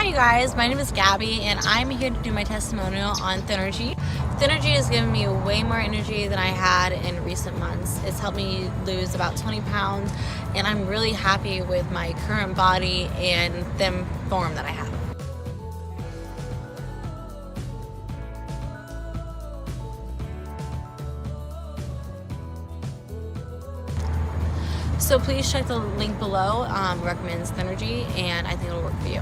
Hi you guys, my name is Gabby and I'm here to do my testimonial on Thinnergy. Thinnergy has given me way more energy than I had in recent months. It's helped me lose about 20 pounds and I'm really happy with my current body and thin form that I have. So please check the link below, recommends Thinnergy, and I think it'll work for you.